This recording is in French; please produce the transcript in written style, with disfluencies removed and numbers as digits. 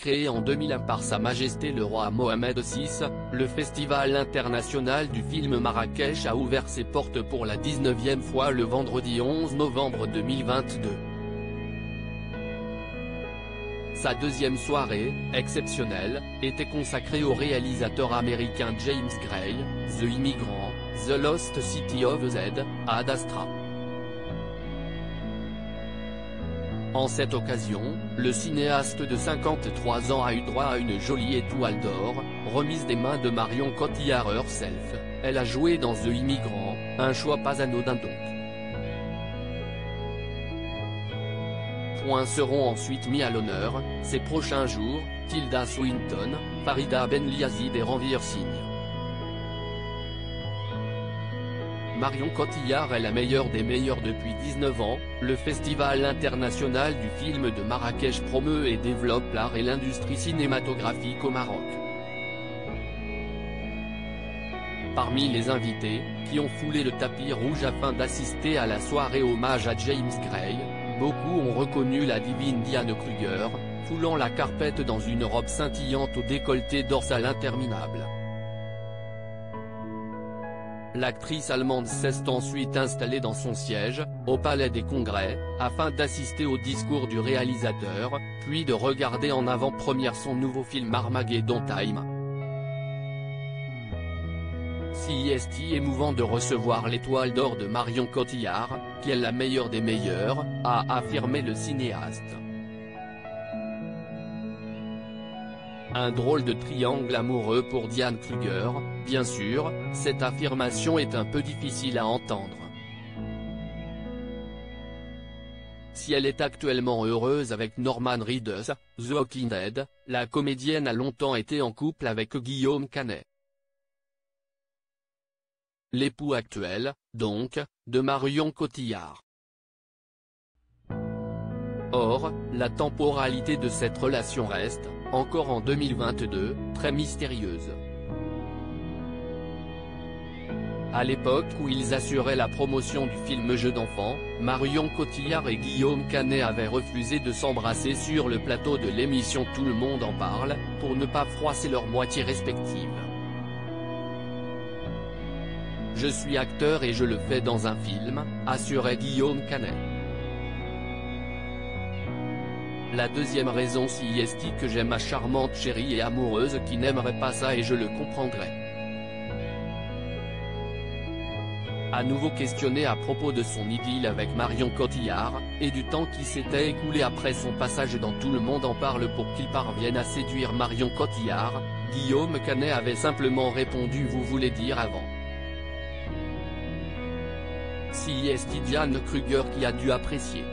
Créé en 2001 par Sa Majesté le Roi Mohamed VI, le Festival international du film Marrakech a ouvert ses portes pour la 19e fois le vendredi 11 novembre 2022. Sa deuxième soirée, exceptionnelle, était consacrée au réalisateur américain James Gray, The Immigrant, The Lost City of Z, Ad Astra. En cette occasion, le cinéaste de 53 ans a eu droit à une jolie étoile d'or, remise des mains de Marion Cotillard herself. Elle a joué dans The Immigrant, un choix pas anodin donc. Points seront ensuite mis à l'honneur, ces prochains jours, Tilda Swinton, Farida Benlyazid et Ranveer Singh. Marion Cotillard est la meilleure des meilleures depuis 19 ans, le Festival international du film de Marrakech promeut et développe l'art et l'industrie cinématographique au Maroc. Parmi les invités, qui ont foulé le tapis rouge afin d'assister à la soirée hommage à James Gray, beaucoup ont reconnu la divine Diane Kruger, foulant la carpette dans une robe scintillante au décolleté dorsal interminable. L'actrice allemande s'est ensuite installée dans son siège, au Palais des Congrès, afin d'assister au discours du réalisateur, puis de regarder en avant-première son nouveau film Armageddon Time. C'est émouvant de recevoir l'étoile d'or de Marion Cotillard, qui est la meilleure des meilleures, a affirmé le cinéaste. Un drôle de triangle amoureux pour Diane Kruger, bien sûr, cette affirmation est un peu difficile à entendre. Si elle est actuellement heureuse avec Norman Reedus, The Walking Dead, la comédienne a longtemps été en couple avec Guillaume Canet. L'époux actuel, donc, de Marion Cotillard. Or, la temporalité de cette relation reste, encore en 2022, très mystérieuse. À l'époque où ils assuraient la promotion du film Jeux d'enfants, Marion Cotillard et Guillaume Canet avaient refusé de s'embrasser sur le plateau de l'émission Tout le monde en parle, pour ne pas froisser leurs moitiés respectives. Je suis acteur et je le fais dans un film, assurait Guillaume Canet. La deuxième raison c'est que j'aime ma charmante chérie et amoureuse qui n'aimerait pas ça et je le comprendrais. À nouveau questionné à propos de son idylle avec Marion Cotillard, et du temps qui s'était écoulé après son passage dans Tout le monde en parle pour qu'il parvienne à séduire Marion Cotillard, Guillaume Canet avait simplement répondu vous voulez dire avant. C'est Diane Kruger qui a dû apprécier.